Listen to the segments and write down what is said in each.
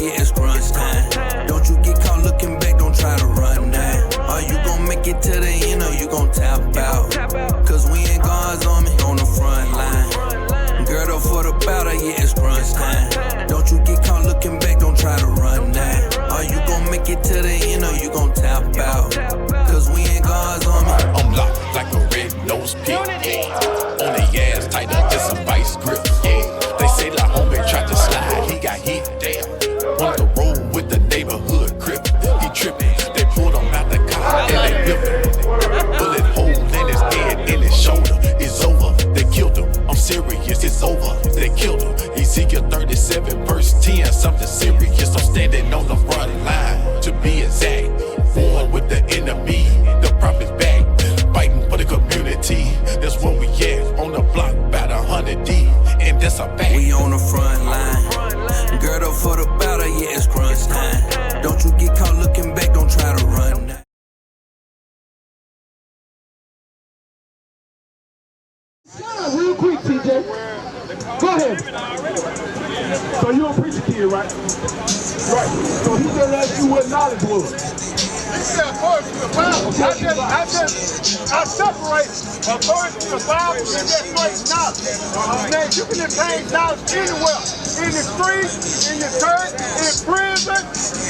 yeah, it's crunch time. Don't you get caught looking back, don't try to run now. Are you gon' make it to the end or you gon' tap out? Cause we ain't God's army on the front line. Girl, up for the battle, yeah, it's crunch time. Don't you get caught looking back, don't try to run now. Are you gon' make it to the end or you gon' tap out? Cause we ain't God's army. I'm locked like a red-nosed pig, yeah. On the ass tighter than some vice grip, yeah. They say la homie tried to slide, he got hit, damn. On the road with the neighborhood crip, he tripping. They pulled him out the car and they whipping. Bullet hole in his head, in his shoulder, it's over. They killed him, I'm serious, it's over. They killed him. Ezekiel 37 verse 10, something serious. I'm standing on the front line, to be exact. War with the enemy, the prophet's back. Fighting for the community, that's where we at. On the block, about 100 deep, and that's a fact. We on the front line. Girl, up for the battle, yeah, it's crunch time. Don't you get caught looking back, don't try to run now. Shut up real quick, TJ. Go ahead. So you're a preacher kid, right? Right. So he just asked you what knowledge was. He said authority to the Bible. I separate authority to the Bible and just straight knowledge. Man, you can obtain knowledge anywhere. In the street, in your church, in prison,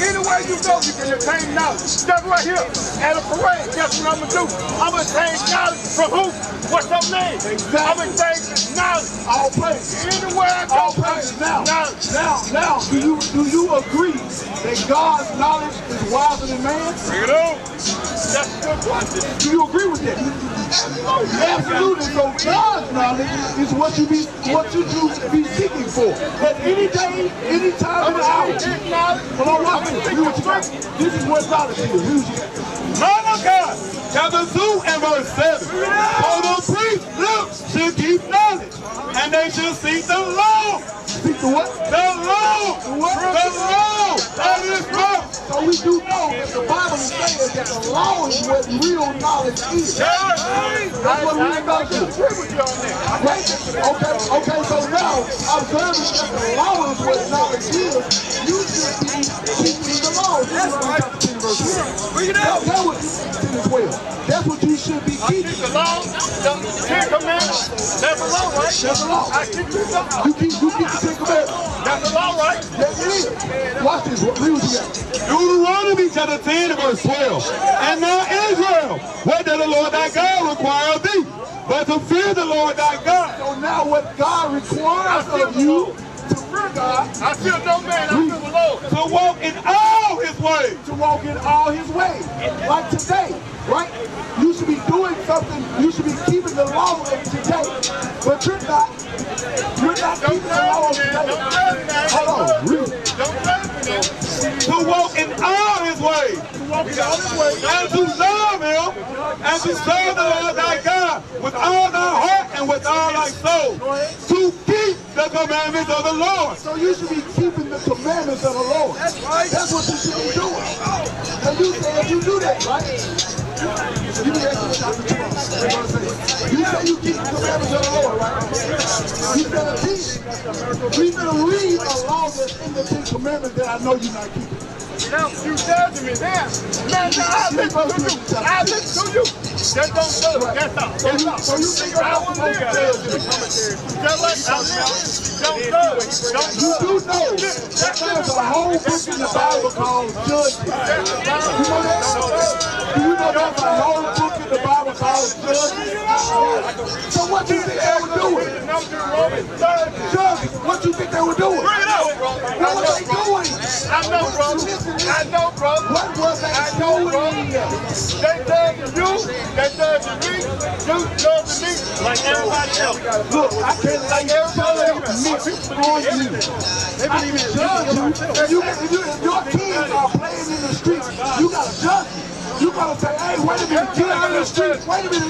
anywhere you go, you can obtain knowledge. Just right here, at a parade, guess what I'm going to do? I'm going to obtain knowledge from who? What's your name? Exactly. I'm going to obtain knowledge. All places. Anywhere I go, all places. Now, do you agree that God's knowledge is wiser than man? Bring it on. That's a good question. Do you agree with that? Absolutely. So God's knowledge is what you should be seeking for. At any day, any time, any hour. Hold on, watch this. Read what you got. This is what knowledge is. Read what you got. Malachi, chapter 2 and verse 7. For the priest's lips should keep knowledge, and they should seek the law. Seek the what? The law. The what? The law of his mouth. So we do know that the Bible is saying that the law is what real knowledge is. That's what we about to do. Okay, so now, observing that the law is what knowledge is, you should be keeping the law. That's right. Bring it out. That's what you should be keeping. The law, the Ten Commandments. That's the law, right? That's the law. I keep the law. You keep the Ten Commandments. That's the law, right? Yes, it is. Watch this. Read what you got. Deuteronomy chapter 10 and verse 12. And now Israel, what does the Lord thy God require of thee? But to fear the Lord thy God. So now what God requires of you, to fear God. I fear no man, I fear the Lord. To walk in all his ways. To walk in all his ways. Like today, right? You should be doing something, you should be keeping the law of today. But you're not. You're not keeping the law of today. Hold on, read it. To walk in all his ways. To walk in all his ways. And to love him. And to serve the Lord thy God with all thy heart and with all thy soul. To keep the commandments of the Lord. So you should be keeping the commandments of the Lord. That's right. That's what you should be doing. And you say if you do that, right? You say you keep the commandments of the Lord, right? You better teach. We better read a law that's in the Ten Commandments that I know you're not keeping. Now, you judging me now. Man, I listen to you. I listen to you. That don't judge. That's all. That's all. So you think I want to judge you. Just like I live. Don't judge. You do know that there's a whole book in the Bible called Judges. You know that? Do you know there's a whole book in the Bible called Judges? So what you think they were doing? Judges. What you think they were doing? Bring it out. What were they doing? I know, bro. I know, bro. What was they doing? They judging you. They judging me. You judging me like everybody else. Look, I can't like everybody mix on you. I can judge you. If your kids are playing in the streets, you gotta judge them. You gotta say, hey, wait a minute, get out of the street. Wait a minute,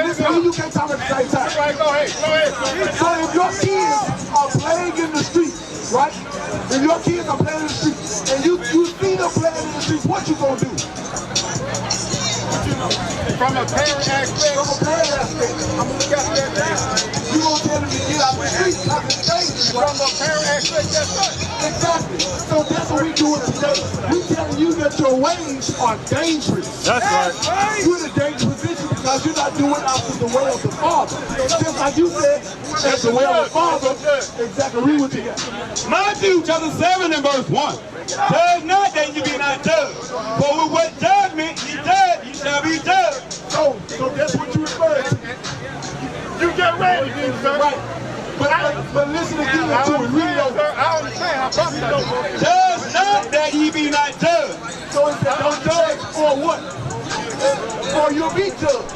listen. You can't talk at the same time. Right, go ahead. So if your kids are playing in the street, right? If your kids are playing in the street, and you see them playing in the streets, what you gonna do? From a parent aspect, I'm gonna look at that. You gonna tell them to get out the street, because it's dangerous. From a parent aspect, that's right. Exactly. So that's what we doing today. We telling you that your ways are dangerous. That's right. You're in a dangerous position because you're not doing after the way of the Father. Just like you said, that's the way of the Father. Exactly. Read what you got. Matthew chapter 7 and verse 1. Judge not that you be not judged. For with what judgment ye judge, ye shall be judged. So that's what you refer to. You get ready, sir. Right. But listen again to it. Read it over. I understand. I probably don't. Judge not that ye be not judged. So it said, don't judge or what? Or you'll be judged.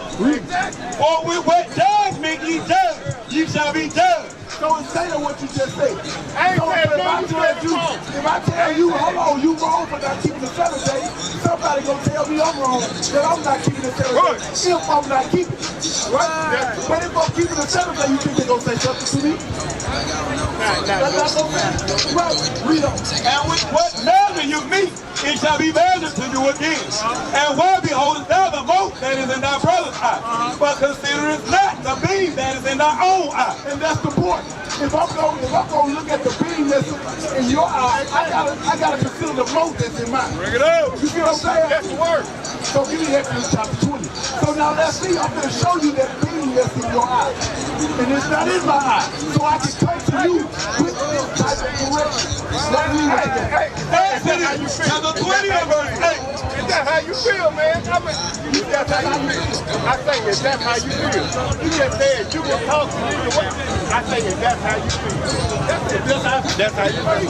For with what judgment ye judge, ye shall be judged. So it's saying what you just said. I ain't So saying if I tell you, hold on, you wrong for not keeping the Sabbath day, somebody gonna tell me I'm wrong that I'm not keeping the Sabbath day if I'm not keeping it. Right? But if I'm keeping the Sabbath day, you think they're gonna say something to me? That's not gonna matter. Right? Read on. And with what measure you meet, it shall be measured to you again. And why beholdest thou the mote that is in thy brother's eye, but considerest not the beam that is in thy own eye? And that's the point. If I'm gonna look at the beam that's in your eye, I gotta consider the mote that's in mine. Bring it up. You see what I'm saying? That's the word. So give me Exodus chapter 20. So now let's see, I'm gonna show you that beam that's in your eye. And it's not in my eye. So I can come to you with this type of correction. Let me read it. Exodus chapter 20 and verse 8. Is that how you feel, man? I mean, that's how you feel. I say, is that how you feel? You just said you can talk to me the way. I say, is that how you feel? That's how you feel.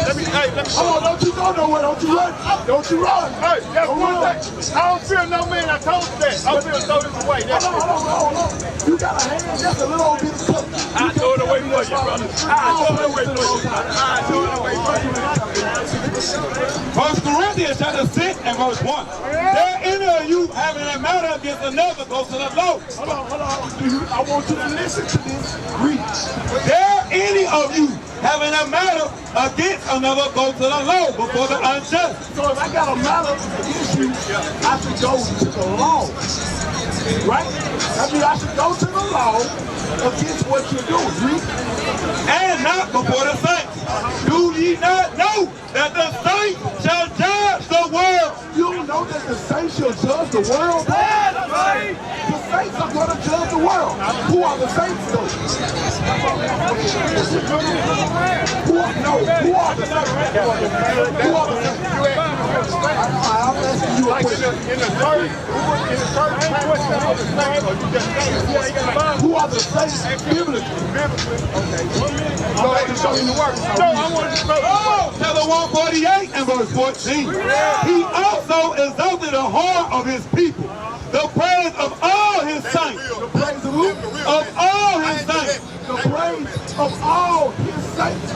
Let me. Hold on, don't you go nowhere, don't you run. Don't you run. Hey, that's one thing. I don't feel no man. I told you that. I feel throw this away. That's it. Hold on. You got a hand, just a little bit of cup. I throw it away for you, brother. I throw it away for you. I throw it away for you. 1 Corinthians chapter 6 and verse 1. There any of you having a matter against another goes to the law. Hold on. I want you to listen to this. Read. There any of you having a matter against another go to the law before the unjust. So if I got a matter against you, I should go to the law. Right? That means I should go to the law against what you're doing. Read. And not before the saints. Do ye not know that the saints shall judge the world? You don't know that the saints shall judge the world? The saints are going to judge the world. Who are the saints though? Who are the saints? I'm asking you a question. In the church, Who are the saints biblically? Go ahead and show me the word. No, I want to know. Chapter 148 and verse 14. He also exalted the horn of his people, the praise of all his saints. The praise of who? Of all his saints. The praise of all his saints.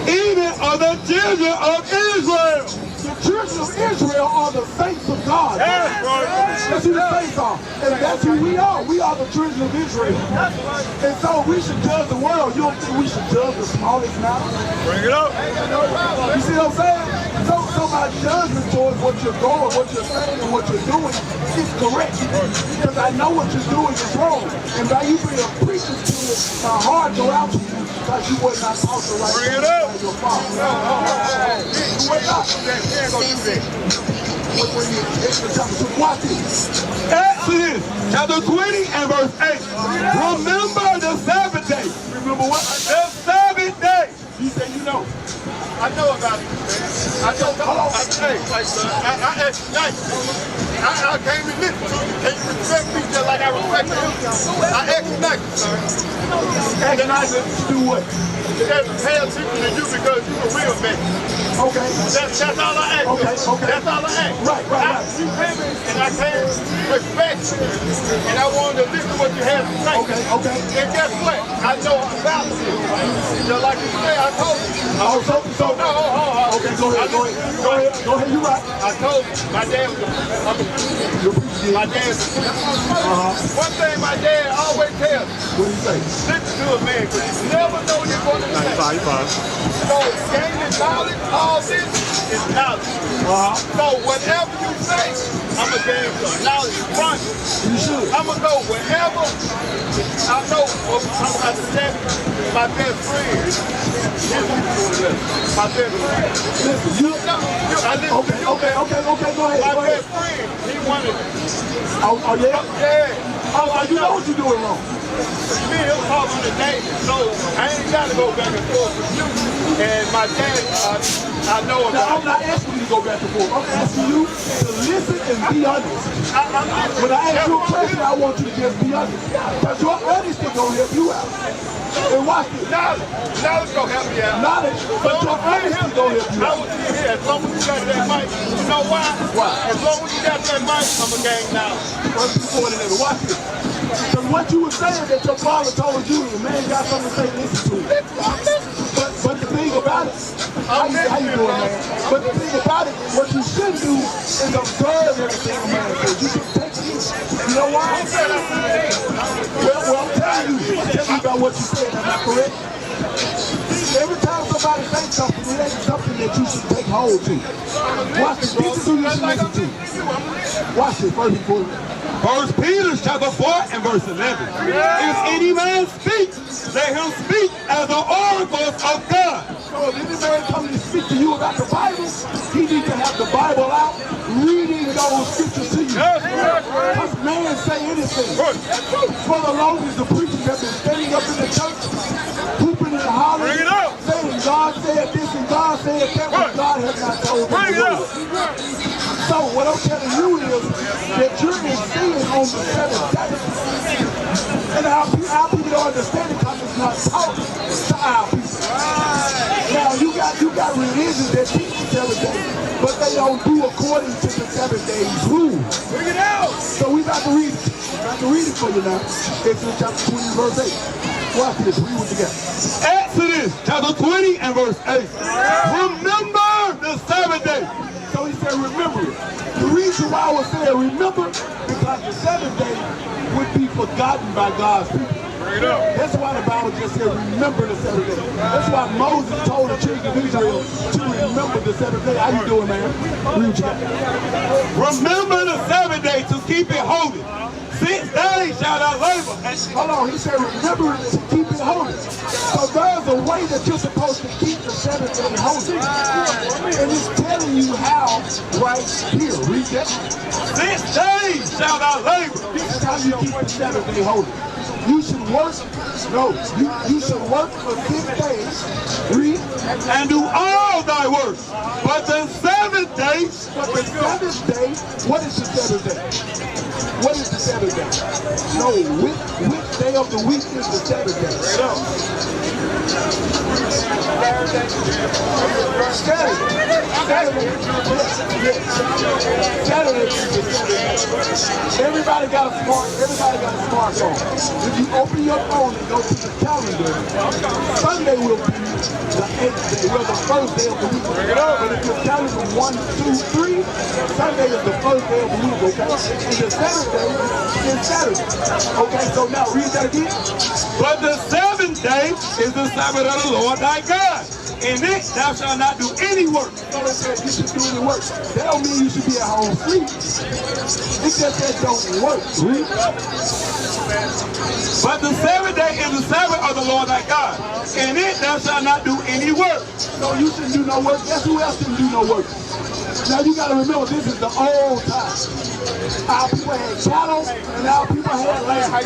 Even of the children of Israel. The children of Israel are the saints of God. That's who the saints are. And that's who we are. We are the children of Israel. And so we should judge the world. You don't think we should judge the smallest matter? Bring it up. You see what I'm saying? So my judgment towards what you're going, what you're saying, and what you're doing is correct. Because I know what you're doing is wrong. And by you being a preacher to it, my heart go out to you because you were not taught the right Bring it up. by your father. You were not. Watch this. Exodus chapter 20 and verse 8. Remember the Sabbath day. Remember what? The Sabbath day. You say you know. I know about it, man. I know. Hey, son, I came to listen to you. Can you respect me just like I respect you? I asked you nice, son. Ask nice to do what? Just pay attention to you because you a real man. Okay. That's all I ask. Okay. That's all I ask. Right. You came in and I came respect you. And I wanted to listen to what you had to say. Okay. And guess what? I know about you. Just like you say, I told you. So No, hold on. Okay, go ahead, you're right. I told you, my dad was my dad. One thing my dad always tells me. What do you say? Listen to a man, because you never know you're going to say. So gaining knowledge, all this is knowledge. So whatever you say, I'm going to gain some knowledge from you. You should. I'm going to go wherever I know I'm about to tell my best friend. My best friend. Listen, you know. Okay, go ahead. My best friend, he wanted it. Oh, yeah? Yeah. Oh, you know what you're doing wrong. Me and him talk on the day, so I ain't got to go back and forth with you. And my dad, I know about Now, I'm not asking you to go back and forth. I'm asking you to listen and be honest. When I ask you a question, I want you to just be honest. Because your honesty gonna help you out. And watch this. Knowledge gonna help me out. Knowledge, but your honesty gonna help you I out. was here as long as you got that mic. You know why? Why? As long as you got that mic, I'm a gang knowledge. First before the nigga, watch this. Because what you were saying that your father told you, the man got something to say, listen to it. But the thing about it, how you doing, man? But the thing about it, what you should do is observe everything a man says. You should take it. You know why? Well, I'm telling you about what you said. Am I correct? Every time somebody says something, it ain't something that you should take hold to. Watch this. This is who you should listen to. Watch this first before. 1 Peter chapter 4 and verse 11. If any man speak, let him speak as the oracles of God. So if any man comes to speak to you about the Bible, he needs to have the Bible out, reading those scriptures to you. Because man say anything. For the longest, the preachers have been standing up in the church, pooping and hollering, saying God said this and God said that, but God has not told them to do. So what I'm telling you is that you're seeing on the 7th day. And our people don't understand it because it's not taught to our people. Now you got religions that teach the 7th day, but they don't do according to the 7th day's rule. Bring it out. So we about to read it. I'm about to read it for you now. Exodus chapter 20 verse 8. Watch this, read what you got. Exodus chapter 20 and verse 8. Remember the Sabbath day. So he said, remember it. The reason why I was saying remember, because the 7th day would be forgotten by God's people. That's why the Bible just said remember the 7th day. That's why Moses told the children of Israel to remember the 7th day. How you doing, man? Read what you got. Remember the Sabbath day to keep it holy. 6 days shall thou labor. Hold on, he said remember to keep it holy. So there's a way that you're supposed to keep the 7th day holy. And it's telling you how right here. Read that. 6 days shall thou labor. This is how you keep the 7th day holy. You should work, you should work for 6 days. Read. And do all thy work. But the 7th day. But the 7th day, what is the 7th day? What is the 7th day? No, which day of the week is the 7th day? Saturday is the 7th day. Everybody got a smartphone. If you open your phone and go to the calendar, Sunday will be the 8th day, well, the first day of the week. But if you're counting from 1, 2, 3, Sunday is the first day of the week, okay? And the 7th day is Saturday. Okay, so now read that again. But the 7th day is the Sabbath of the Lord thy God. In it thou shalt not do any work. So it says you should do any work. That don't mean you should be at home sleep. It just says don't work. Read. But the 7th day is the Sabbath of the Lord thy God. In it thou shalt not do any work. So you shouldn't do no work. Guess who else didn't do no work? Now you gotta remember, this is the old time. Our people had cattle and our people had land.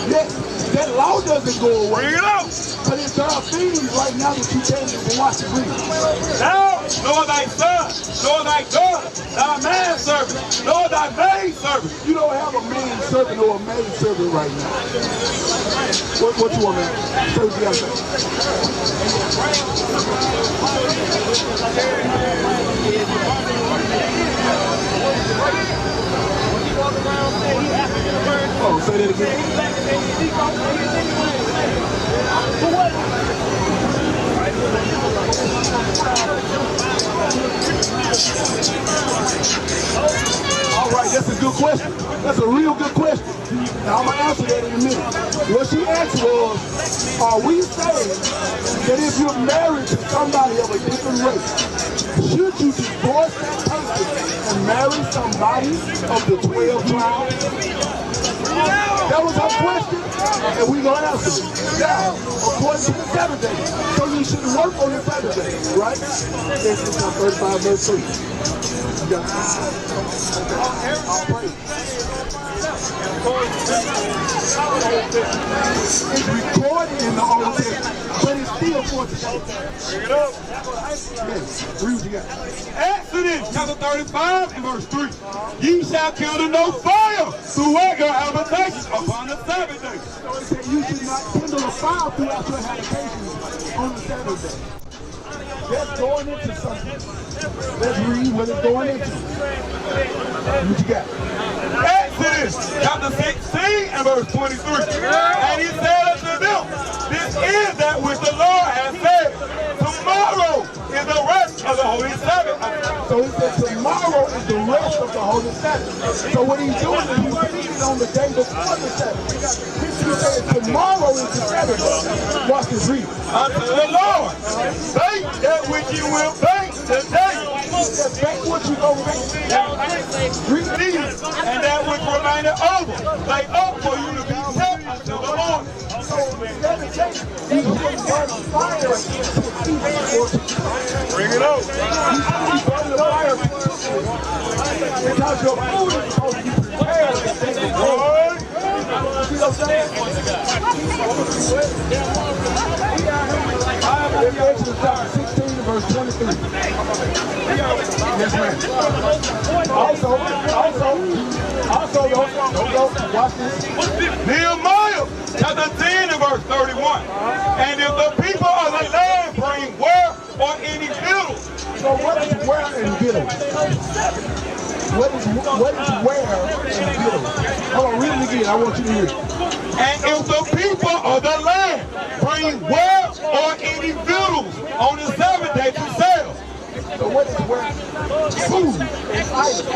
Yes, that law doesn't go away. Bring it out. But there are things right now that you can't even watch and read. Thou, nor thy son, nor thy daughter, thy manservant, nor thy maidservant. You don't have a man servant or a maid servant right now. What you want, man? Say what you gotta say. Oh, say that again. question. That's a real good question. Now I'm gonna answer that in a minute. What she asked was, are we saying that if you're married to somebody of a different race, should you divorce that person and marry somebody of the 12 tribes? That was her question, and we're going to answer it. Now, according to the Sabbath day, so you should work on the Sabbath day, right? Exodus 35, verse 3. You got it? I'll pray. It's recorded in the Old Testament, but it's still for today. Bring it up. Yes, read what you got. Exodus chapter 35 and verse 3. Ye shall kindle no fire throughout your habitations upon the Sabbath day. So it said you should not kindle a fire throughout your habitation on the Sabbath day. That's going into something. Let's read what it's going into. What you got? Exodus chapter 16 and verse 23. And he said unto them, this is that which the Lord has said. Tomorrow is the rest of the holy Sabbath. So he said tomorrow is the rest of the holy Sabbath. So what he's doing is he's putting it on the day before the Sabbath. He said tomorrow is the Sabbath. Watch this, read. Unto the Lord, bake that which you will bake today. He said bake what you gonna bake. Read these, and that which remaineth over, lay up for you to be kept until the morning. So instead of saying, he's putting fire Bring it up. he's burning the fire because your food is supposed to be prepared the day before. See what I'm saying? Exodus chapter 16 verse 23. Yes, ma'am. Also, don't go. Watch this. Nehemiah chapter 10 and verse 31. And if the people of the land bring ware or any victuals, So what is where and victuals? What is where and victuals? Hold on, read it again. I want you to hear it. and if the people of the land bring ware or any victuals on the Sabbath day to sell, So what is where? Food is items.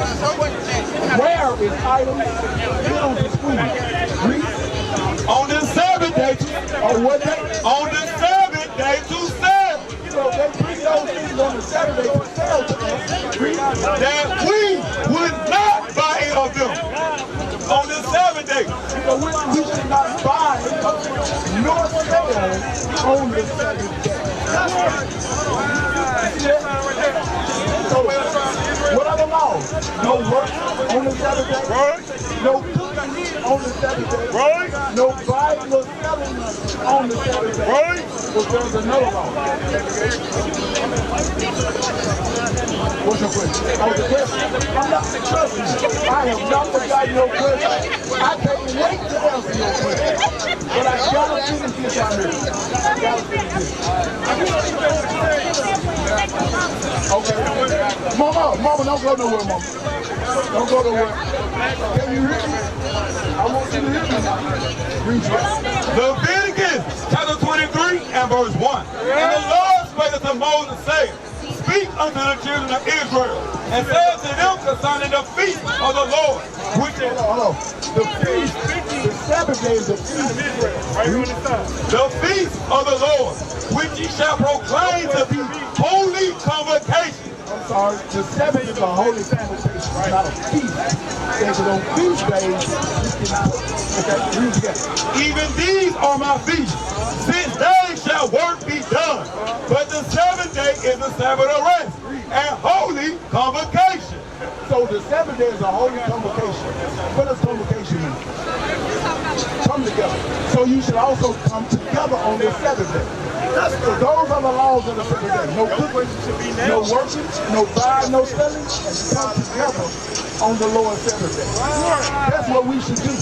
Where is items? Victuals is food. Read. on the Sabbath day to, On what day? on the Sabbath day to sell, So they bring those things on the Saturday to sell to us. Read. that we would not buy of them on the Sabbath day. So we should not buy nor sell on the Sabbath day. So what are the laws? No work on the Sabbath day. Right. No cooking on the Sabbath day. Right. No buying or selling on the Sabbath day. Right. But there's another law. What's your question? Oh, the question? I'm not trusting you. I have not forgotten your question. I can't wait to answer your question. But I gotta finish this right here. I gotta finish this. Okay. Mama, don't go nowhere, Mama. Don't go nowhere. Can you hear me? I want you to hear me now. Read it. Leviticus chapter 23 and verse 1. And the Lord spake unto Moses, saying, speak unto the children of Israel, and say unto them concerning the feast of the Lord, which is Hold on. The feast, the Sabbath day is the feast of Israel. Right here on the side. the feast of the Lord, which ye shall proclaim to be holy convocation. I'm sorry, the Sabbath is a holy convocation, not a feast. Because on feast days, you can cook. Okay, read it again. Even these are my feasts. 6 days shall work be done, but the 7th day is the Sabbath of rest and holy convocation. So the Sabbath day is a holy convocation. What does convocation mean? Come together. So you should also come together on the Sabbath day. So those are the laws of the Sabbath day. No cooking, no working, no buying, no selling, and come together on the Lord's Sabbath day. That's what we should do.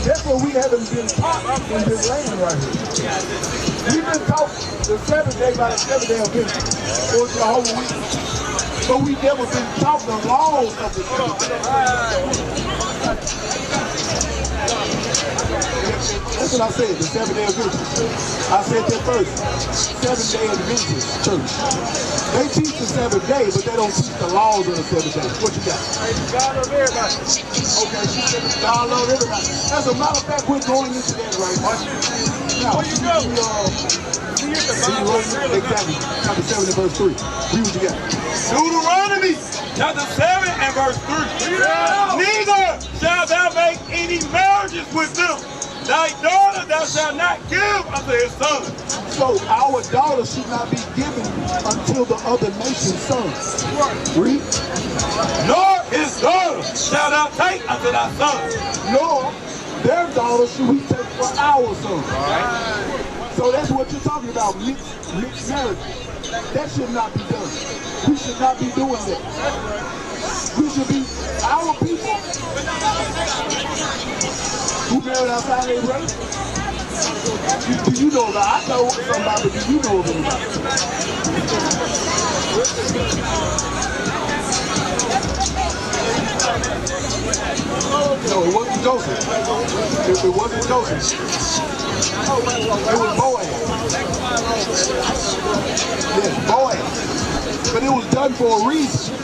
That's what we haven't been taught in this land right here. We've been taught the Sabbath day by the 7th day of Benzion. It was the whole week. But we never been taught the laws of the Sabbath day. That's what I said, the 7-day Adventist. I said that first. 7-day Adventist church. They teach the 7th day, but they don't teach the laws of the 7th day. What you got? God love everybody. Okay, she said God love everybody. As a matter of fact, we're going into that right now. Now, Where you go? Exactly. Chapter 7 and verse 3. Read what you got. Deuteronomy chapter 7 and verse 3. Neither shall thou make any marriages with them. Thy daughter thou shalt not give unto his son. So our daughter should not be given until the other nation's sons. Read. Nor his daughter shalt thou take unto thy son. Nor their daughter should we take for our sons. So that's what you're talking about, mixed marriage. That should not be done. We should not be doing that. We should be our people who married outside their race. Do you know that? I know somebody, but do you know of anybody? No, it wasn't Joseph. It wasn't Joseph. It was Boaz. Yes, Boaz. But it was done for a reason.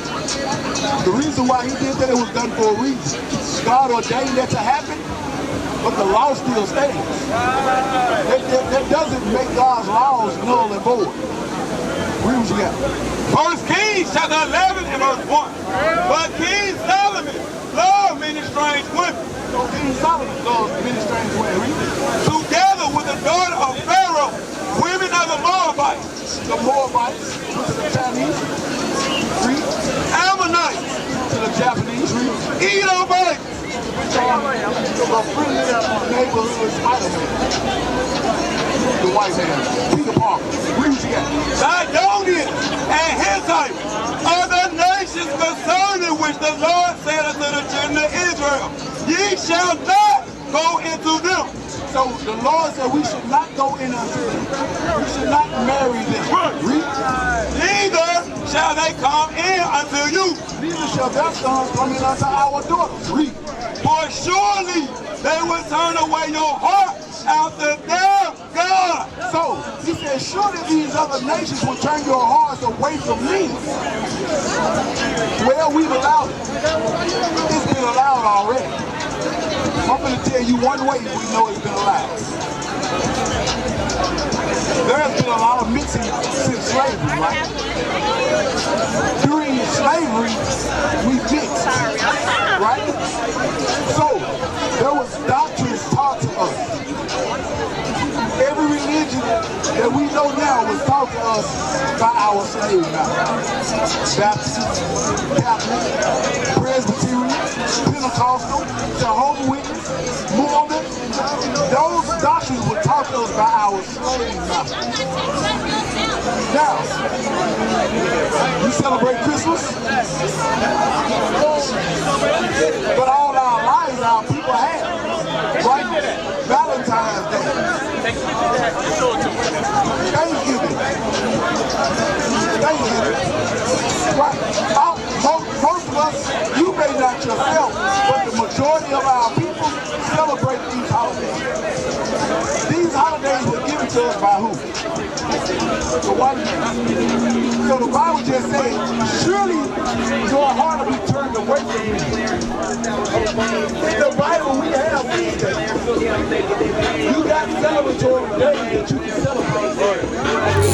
The reason why he did that, it was done for a reason. God ordained that to happen, but the law still stands. That doesn't make God's laws null and void. Read what you got. 1 Kings chapter 11 and verse 1. But King Solomon loved many strange women. So King Solomon loved many strange women. Together with the daughter of Pharaoh, women of the Moabites. The Moabites to the Chinese. Read. Ammonites To the Japanese. Read. Edomites. A friendly neighborhood Spider-Man. The white man. Peter Parker. Read what you got. Sidonians and Hittites are the nations concerning which the Lord said unto the children of Israel, ye shall not go into them. So the Lord said we should not go in unto them. We should not marry them. Read. Neither shall they come in unto you. Neither shall their sons come in unto our daughters. Read. For surely they will turn away your heart after their God. So he said, surely these other nations will turn your hearts away from me. Well, we've allowed it. It's been allowed already. I'm going to tell you one way we know it's been allowed. There has been a lot of mixing since slavery, right? During slavery, we mixed, right? So, there was doctrines taught to us. Every religion that we know now was taught to us by our slave masters. Baptist, Catholic, Presbyterian, Pentecostal, Jehovah's Witness, Mormon. Those doctrines were taught to us by our slave masters. Now, we celebrate Christmas, but all our lives our people have, right? Valentine's Day, Thanksgiving, right? Most of us, you may not yourself, but the majority of our people celebrate these holidays. These holidays were given to us by who? The white man. So the Bible just said, surely your heart will be turned away from me. In the Bible we have these days. You got celebratory days that you can celebrate.